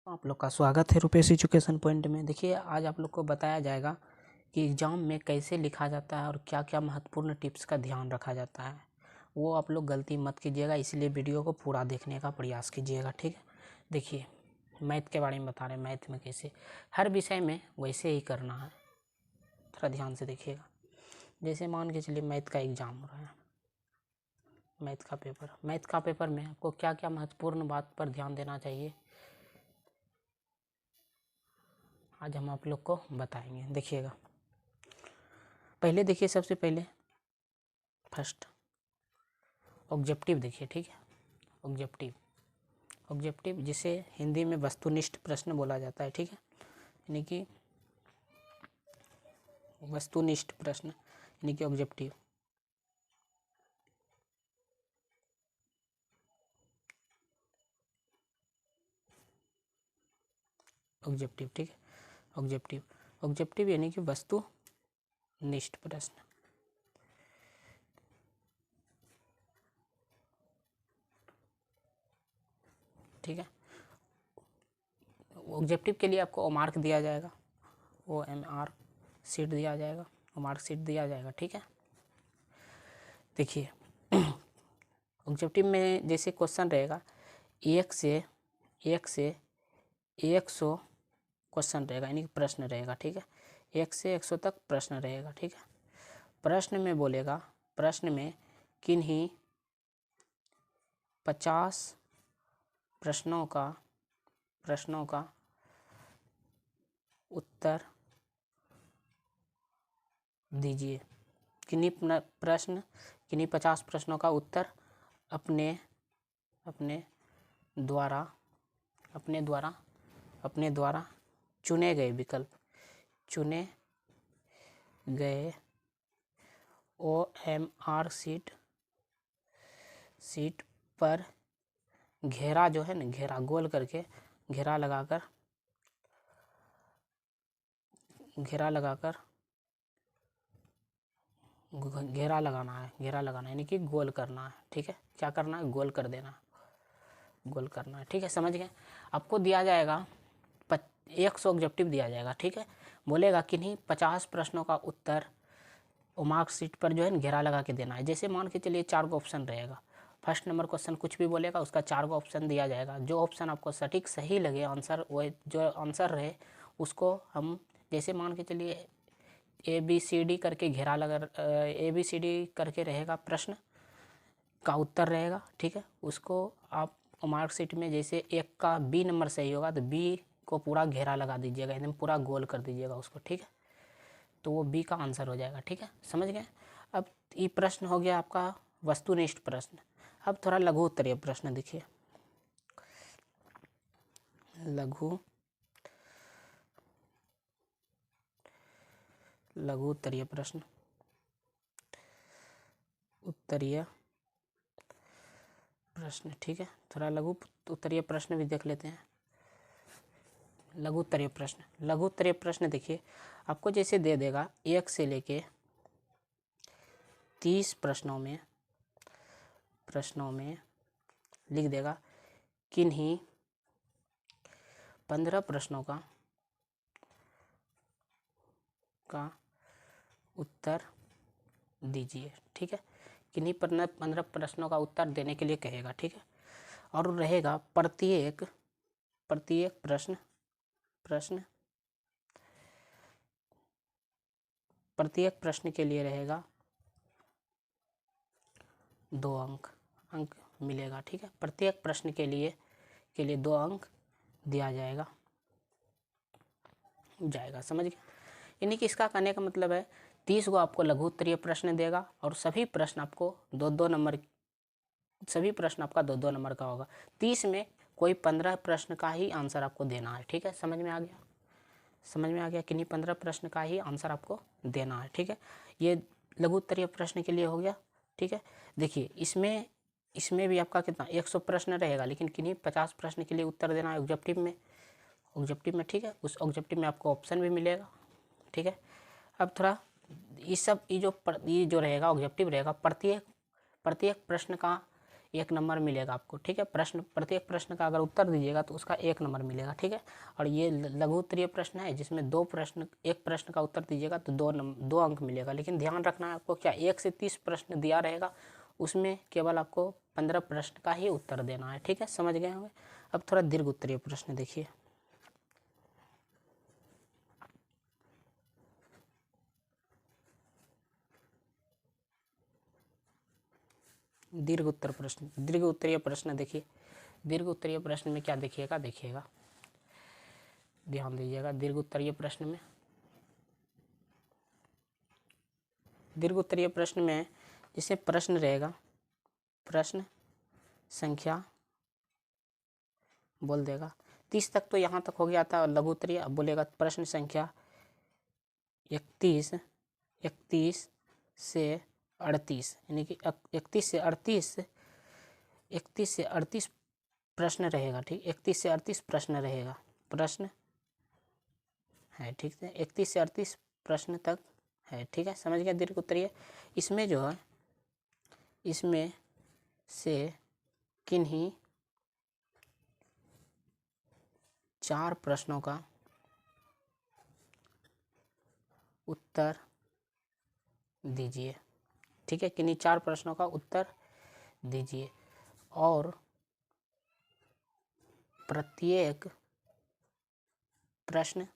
आप लोग का स्वागत है रुपेश एजुकेशन पॉइंट में। देखिए, आज आप लोग को बताया जाएगा कि एग्ज़ाम में कैसे लिखा जाता है और क्या क्या महत्वपूर्ण टिप्स का ध्यान रखा जाता है। वो आप लोग गलती मत कीजिएगा, इसलिए वीडियो को पूरा देखने का प्रयास कीजिएगा, ठीक है। देखिए, मैथ के बारे में बता रहे हैं, मैथ में कैसे हर विषय में वैसे ही करना है। थोड़ा ध्यान से देखिएगा। जैसे मान के चलिए मैथ का एग्ज़ाम हो रहा है, मैथ का पेपर में आपको क्या क्या महत्वपूर्ण बात पर ध्यान देना चाहिए, आज हम आप लोग को बताएंगे। देखिएगा, पहले देखिए, सबसे पहले फर्स्ट ऑब्जेक्टिव देखिए, ठीक है। ऑब्जेक्टिव जिसे हिंदी में वस्तुनिष्ठ प्रश्न बोला जाता है, ठीक है। यानी कि वस्तुनिष्ठ प्रश्न यानी कि ऑब्जेक्टिव। ठीक है। ऑब्जेक्टिव यानी कि वस्तुनिष्ठ प्रश्न, ठीक है। ऑब्जेक्टिव के लिए आपको मार्क दिया जाएगा, OMR सीट दिया जाएगा, मार्क सीट दिया जाएगा, ठीक है। देखिए, ऑब्जेक्टिव में जैसे क्वेश्चन रहेगा, एक से 100 क्वेश्चन रहेगा, यानी कि प्रश्न रहेगा, ठीक है। 1 से 100 तक प्रश्न रहेगा, ठीक है। प्रश्न में बोलेगा, प्रश्न में किन्हीं 50 प्रश्नों का उत्तर दीजिए। किन्हीं 50 प्रश्नों का उत्तर अपने द्वारा चुने गए OMR सीट पर घेरा, जो है ना, घेरा गोल करके घेरा लगाकर घेरा लगाना है, यानी कि गोल करना है, ठीक है। क्या करना है? गोल कर देना, गोल करना है, ठीक है। समझ गए? आपको दिया जाएगा 100 ऑब्जेक्टिव दिया जाएगा, ठीक है। बोलेगा किन्हीं 50 प्रश्नों का उत्तर मार्कशीट पर जो है घेरा लगा के देना है। जैसे मान के चलिए 4 गो ऑप्शन रहेगा, फर्स्ट नंबर क्वेश्चन कुछ भी बोलेगा, उसका 4 गो ऑप्शन दिया जाएगा। जो ऑप्शन आपको सटीक सही लगे आंसर, वो जो आंसर रहे उसको हम, जैसे मान के चलिए ABCD करके घेरा लगा, ABCD करके रहेगा, प्रश्न का उत्तर रहेगा, ठीक है। उसको आप मार्कशीट में जैसे 1 का B नंबर सही होगा तो B को पूरा घेरा लगा दीजिएगा, एकदम पूरा गोल कर दीजिएगा उसको, ठीक है। तो वो B का आंसर हो जाएगा, ठीक है। समझ गए? अब ये प्रश्न हो गया आपका वस्तुनिष्ठ प्रश्न। अब थोड़ा लघु उत्तरीय प्रश्न देखिए। लघु उत्तरीय प्रश्न, ठीक है। थोड़ा लघु उत्तरीय प्रश्न भी देख लेते हैं। लघु उत्तरीय प्रश्न देखिए, आपको जैसे दे देगा 1 से लेके 30 प्रश्नों में लिख देगा किन्हीं 15 प्रश्नों का उत्तर दीजिए, ठीक है। किन्हीं 15 प्रश्नों का उत्तर देने के लिए कहेगा, ठीक है। और रहेगा प्रत्येक प्रश्न के लिए रहेगा 2 अंक मिलेगा, ठीक है। प्रत्येक प्रश्न के लिए 2 अंक दिया जाएगा। समझ गए? यानी कि इसका कहने का मतलब है 30 गो आपको लघु उत्तरीय प्रश्न देगा और सभी प्रश्न आपका 2-2 नंबर का होगा। 30 में कोई 15 प्रश्न का ही आंसर आपको देना है, ठीक है। समझ में आ गया? किन्हीं 15 प्रश्न का ही आंसर आपको देना है, ठीक है। ये लघु उत्तरीय प्रश्न के लिए हो गया, ठीक है। देखिए, इसमें भी आपका कितना 100 प्रश्न रहेगा, लेकिन किन्हीं 50 प्रश्न के लिए उत्तर देना है ऑब्जेक्टिव में, ठीक है। उस ऑब्जेक्टिव में आपको ऑप्शन भी मिलेगा, ठीक है। अब थोड़ा ये जो रहेगा ऑब्जेक्टिव रहेगा, प्रत्येक प्रश्न का 1 नंबर मिलेगा आपको, ठीक है। प्रत्येक प्रश्न का अगर उत्तर दीजिएगा तो उसका 1 नंबर मिलेगा, ठीक है। और ये लघु उत्तरीय प्रश्न है जिसमें एक प्रश्न का उत्तर दीजिएगा तो 2 अंक मिलेगा। लेकिन ध्यान रखना है आपको, क्या 1 से 30 प्रश्न दिया रहेगा, उसमें केवल आपको 15 प्रश्न का ही उत्तर देना है, ठीक है, समझ गए होंगे। अब थोड़ा दीर्घ उत्तरीय प्रश्न देखिए। दीर्घ उत्तरीय प्रश्न देखिए। दीर्घ उत्तरीय प्रश्न में क्या देखिएगा, ध्यान दीजिएगा। दीर्घ उत्तरीय प्रश्न में जैसे प्रश्न रहेगा, प्रश्न संख्या बोल देगा 30 तक, तो यहाँ तक हो गया था लघु उत्तरीय। अब बोलेगा प्रश्न संख्या 31 से 38, यानी कि 31 से 38 प्रश्न रहेगा, ठीक। 31 से 38 प्रश्न रहेगा, प्रश्न है, ठीक है। 31 से 38 प्रश्न तक है, ठीक है, समझ गया। दीर्घ उत्तरीय इसमें जो है, इसमें से किन्हीं 4 प्रश्नों का उत्तर दीजिए, ठीक है। किन्हीं 4 प्रश्नों का उत्तर दीजिए और प्रत्येक प्रश्न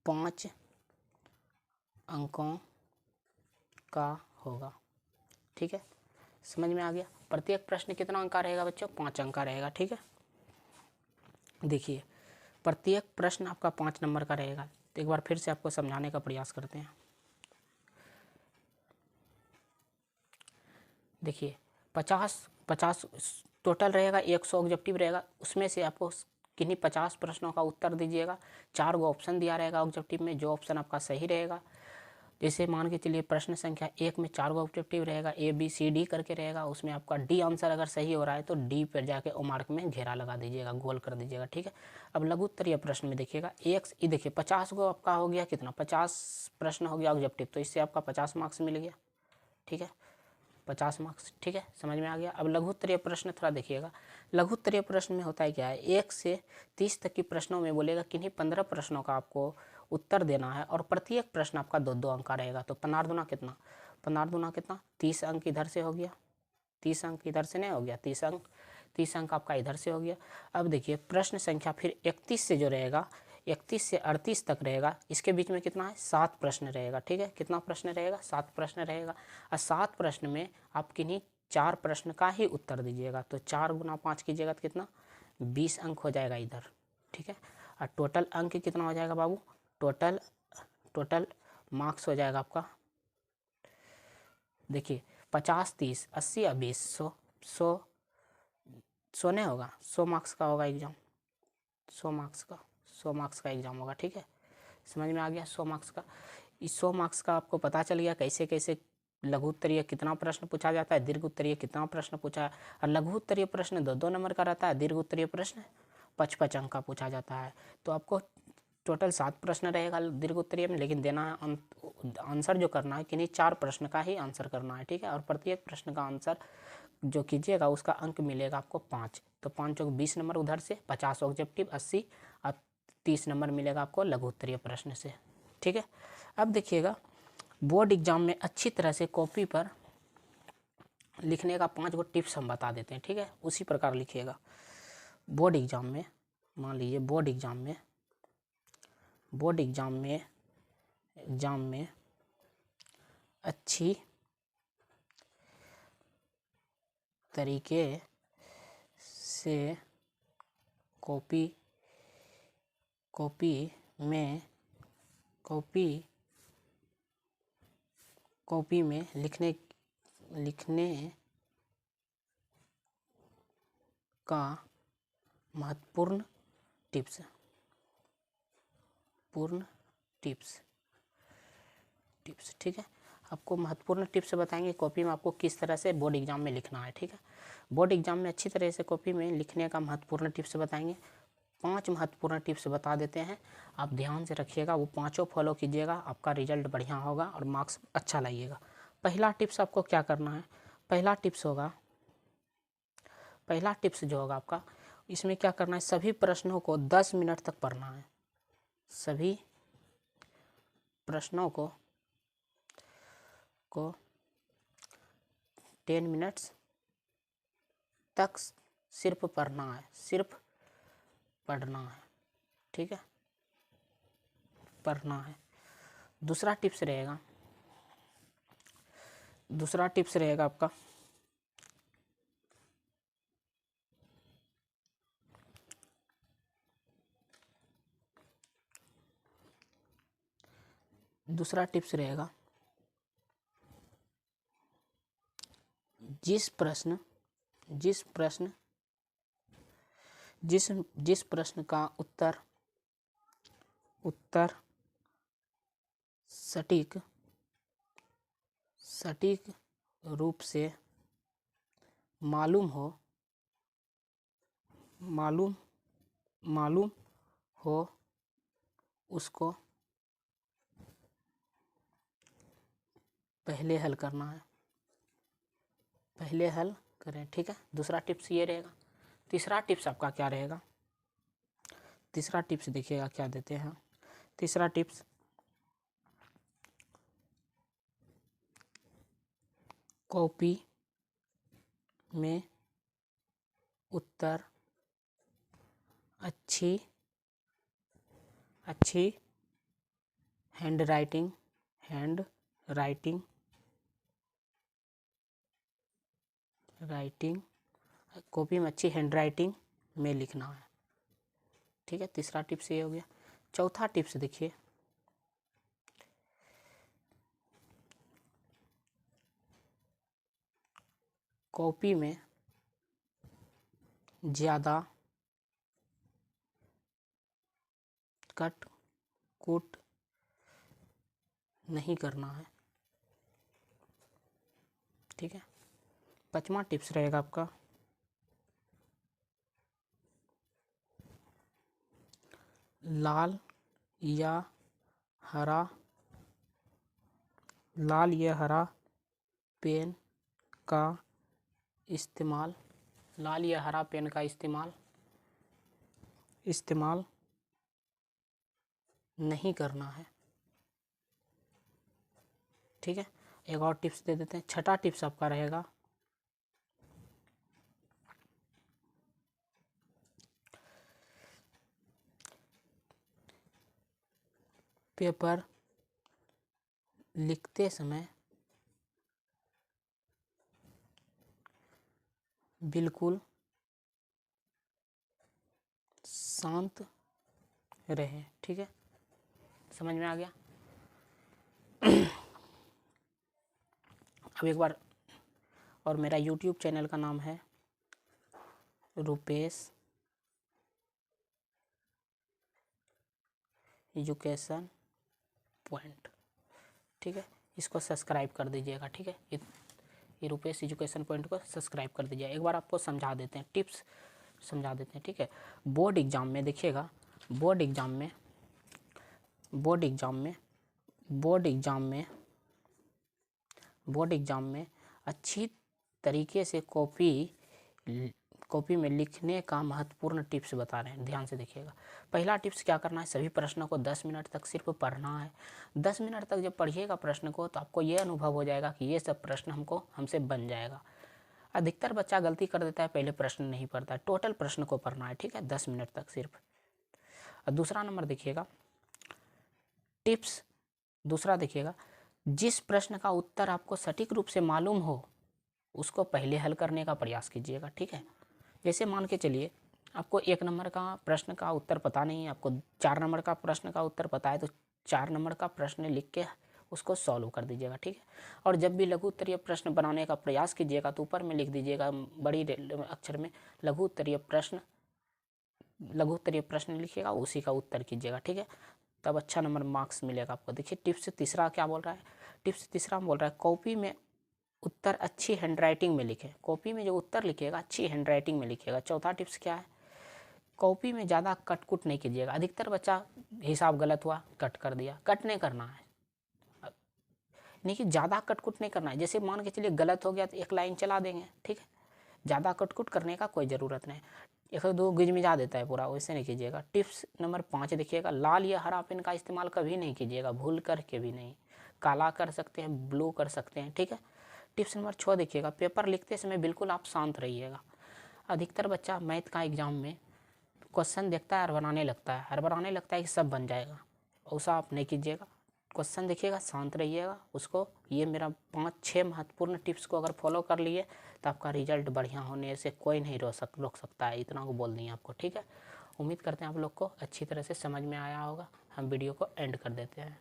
5 अंकों का होगा, ठीक है, समझ में आ गया। प्रत्येक प्रश्न कितना अंक का रहेगा बच्चों? 5 अंक का रहेगा, ठीक है। देखिए, प्रत्येक प्रश्न आपका 5 नंबर का रहेगा। तो एक बार फिर से आपको समझाने का प्रयास करते हैं। देखिए, 50 टोटल रहेगा, 100 ऑब्जेक्टिव रहेगा, उसमें से आपको किन्हीं 50 प्रश्नों का उत्तर दीजिएगा। 4 गो ऑप्शन दिया रहेगा ऑब्जेक्टिव में, जो ऑप्शन आपका सही रहेगा। जैसे मान के चलिए प्रश्न संख्या 1 में 4 गो ऑब्जेक्टिव रहेगा, A B C D करके रहेगा, उसमें आपका D आंसर अगर सही हो रहा है तो D पर जाके ओ मार्क में घेरा लगा दीजिएगा, गोल कर दीजिएगा, ठीक है। अब लघु उत्तरीय प्रश्न में देखिएगा, देखिए 50 गो आपका हो गया, कितना 50 प्रश्न हो गया ऑब्जेक्टिव, तो इससे आपका 50 मार्क्स मिल गया, ठीक है, 50 मार्क्स, ठीक है, समझ में आ गया। अब लघु उत्तरीय प्रश्न थोड़ा देखिएगा। लघु उत्तरीय प्रश्न में होता है क्या है, 1 से 30 तक की प्रश्नों में बोलेगा किन्हीं 15 प्रश्नों का आपको उत्तर देना है और प्रत्येक प्रश्न आपका 2-2 अंक का रहेगा। तो 15 दूना कितना 30 अंक इधर से हो गया, 30 अंक इधर से नहीं हो गया, 30 अंक आपका इधर से हो गया। अब देखिए प्रश्न संख्या फिर 31 से जो रहेगा, 31 से 38 तक रहेगा, इसके बीच में कितना है, 7 प्रश्न रहेगा, ठीक है। कितना प्रश्न रहेगा? 7 प्रश्न रहेगा। और 7 प्रश्न में आप किन्हीं 4 प्रश्न का ही उत्तर दीजिएगा। तो 4 गुना 5 कीजिएगा तो कितना, 20 अंक हो जाएगा इधर, ठीक है। और टोटल अंक कितना हो जाएगा बाबू, टोटल मार्क्स हो जाएगा आपका, देखिए 50 30 80 और 20 100 नहीं होगा, 100 मार्क्स का होगा एग्जाम, 100 मार्क्स का एग्जाम होगा, ठीक है, समझ में आ गया। 100 मार्क्स का, इस 100 मार्क्स का आपको पता चल गया कैसे कैसे लघु उत्तरीय कितना प्रश्न पूछा जाता है, दीर्घ उत्तरीय कितना प्रश्न पूछा है। और लघु उत्तरीय प्रश्न 2-2 नंबर का रहता है, दीर्घ उत्तरीय प्रश्न 5-5 अंक का पूछा जाता है। तो आपको टोटल 7 प्रश्न रहेगा दीर्घ उत्तरीय में, लेकिन देना है आंसर जो करना है किन्हीं 4 प्रश्न का ही आंसर करना है, ठीक है। और प्रत्येक प्रश्न का आंसर जो कीजिएगा उसका अंक मिलेगा आपको 5, तो 5 चौक 20 नंबर उधर से, 50 ऑब्जेक्टिव 80 और 30 नंबर मिलेगा आपको लघु उत्तरीय प्रश्न से, ठीक है। अब देखिएगा, बोर्ड एग्जाम में अच्छी तरह से कॉपी पर लिखने का 5 गो टिप्स हम बता देते हैं, ठीक है, उसी प्रकार लिखिएगा। बोर्ड एग्जाम में मान लीजिए, बोर्ड एग्जाम में अच्छी तरीके से कॉपी में लिखने का महत्वपूर्ण टिप्स, ठीक है। आपको महत्वपूर्ण टिप्स बताएंगे कॉपी में आपको किस तरह से बोर्ड एग्जाम में लिखना है, ठीक है। बोर्ड एग्जाम में अच्छी तरह से कॉपी में लिखने का महत्वपूर्ण टिप्स बताएंगे। 5 महत्वपूर्ण टिप्स बता देते हैं, आप ध्यान से रखिएगा, वो पाँचों फॉलो कीजिएगा, आपका रिजल्ट बढ़िया होगा और मार्क्स अच्छा लाइएगा। पहला टिप्स आपको क्या करना है, पहला टिप्स जो होगा आपका, इसमें क्या करना है, सभी प्रश्नों को 10 मिनट तक पढ़ना है। सभी प्रश्नों को 10 मिनट्स तक सिर्फ पढ़ना है, सिर्फ पढ़ना है, ठीक है, पढ़ना है। दूसरा टिप्स रहेगा आपका, दूसरा टिप्स रहेगा, जिस प्रश्न का उत्तर सटीक रूप से मालूम हो उसको पहले हल करना है, पहले हल करें, ठीक है। दूसरा टिप्स ये रहेगा। तीसरा टिप्स आपका क्या रहेगा, तीसरा टिप्स देखिएगा क्या देते हैं। तीसरा टिप्स, कॉपी में उत्तर अच्छी हैंडराइटिंग कॉपी में अच्छी हैंडराइटिंग में लिखना है, ठीक है। तीसरा टिप्स ये हो गया। चौथा टिप्स देखिए, कॉपी में ज़्यादा कट कुट नहीं करना है, ठीक है। पांचवा टिप्स रहेगा आपका, लाल या हरा पेन का इस्तेमाल नहीं करना है, ठीक है। एक और टिप्स दे देते हैं। छठा टिप्स आपका रहेगा, पेपर लिखते समय बिल्कुल शांत रहे, ठीक है। समझ में आ गया। अब एक बार, और मेरा YouTube चैनल का नाम है रूपेश एजुकेशन पॉइंट, ठीक है। इसको सब्सक्राइब कर दीजिएगा, ठीक है। ये रूपेश एजुकेशन पॉइंट को सब्सक्राइब कर दीजिए। एक बार आपको समझा देते हैं, टिप्स समझा देते हैं, ठीक है। बोर्ड एग्ज़ाम में देखिएगा, बोर्ड एग्ज़ाम में अच्छी तरीके से कॉपी में लिखने का महत्वपूर्ण टिप्स बता रहे हैं, ध्यान से देखिएगा। पहला टिप्स क्या करना है, सभी प्रश्नों को 10 मिनट तक सिर्फ पढ़ना है। 10 मिनट तक जब पढ़िएगा प्रश्न को, तो आपको ये अनुभव हो जाएगा कि ये सब प्रश्न हमसे बन जाएगा। अधिकतर बच्चा गलती कर देता है, पहले प्रश्न नहीं पढ़ता है। टोटल प्रश्न को पढ़ना है, ठीक है, 10 मिनट तक सिर्फ। और दूसरा नंबर देखिएगा, टिप्स दूसरा देखिएगा, जिस प्रश्न का उत्तर आपको सटीक रूप से मालूम हो उसको पहले हल करने का प्रयास कीजिएगा, ठीक है। जैसे मान के चलिए आपको 1 नंबर का प्रश्न का उत्तर पता नहीं है, आपको 4 नंबर का प्रश्न का उत्तर पता है, तो 4 नंबर का प्रश्न लिख के उसको सॉल्व कर दीजिएगा, ठीक है। और जब भी लघु उत्तरीय प्रश्न बनाने का प्रयास कीजिएगा तो ऊपर में लिख दीजिएगा बड़ी अक्षर में लघु उत्तरीय प्रश्न लिखिएगा, उसी का उत्तर कीजिएगा, ठीक है। तब अच्छा नंबर मार्क्स मिलेगा आपको। देखिए टिप्स तीसरा क्या बोल रहा है, टिप्स तीसरा बोल रहा है, कॉपी में उत्तर अच्छी हैंडराइटिंग में लिखें। कॉपी में जो उत्तर लिखिएगा अच्छी हैंडराइटिंग में लिखिएगा। चौथा टिप्स क्या है, कॉपी में ज़्यादा कट कुट नहीं कीजिएगा। अधिकतर बच्चा हिसाब गलत हुआ कट कर दिया, कट नहीं करना है, नहीं कि ज़्यादा कट कुट नहीं करना है। जैसे मान के चलिए गलत हो गया तो एक लाइन चला देंगे, ठीक है, ज़्यादा कट कुट करने का कोई ज़रूरत नहीं। एक दो गिजमिजा देता है पूरा, वैसे नहीं कीजिएगा। टिप्स नंबर 5 देखिएगा, लाल या हरा पेन का इस्तेमाल कभी नहीं कीजिएगा, भूल कर के भी नहीं। काला कर सकते हैं, ब्लू कर सकते हैं, ठीक है। टिप्स नंबर 6 देखिएगा, पेपर लिखते समय बिल्कुल आप शांत रहिएगा। अधिकतर बच्चा मैथ का एग्जाम में क्वेश्चन देखता है और बनाने लगता है कि सब बन जाएगा, ऐसा आप नहीं कीजिएगा। क्वेश्चन देखिएगा, शांत रहिएगा उसको। ये मेरा 5-6 महत्वपूर्ण टिप्स को अगर फॉलो कर लिए तो आपका रिजल्ट बढ़िया होने से कोई नहीं रोक सकता है। इतना को बोल दिए आपको, ठीक है। उम्मीद करते हैं आप लोग को अच्छी तरह से समझ में आया होगा। हम वीडियो को एंड कर देते हैं।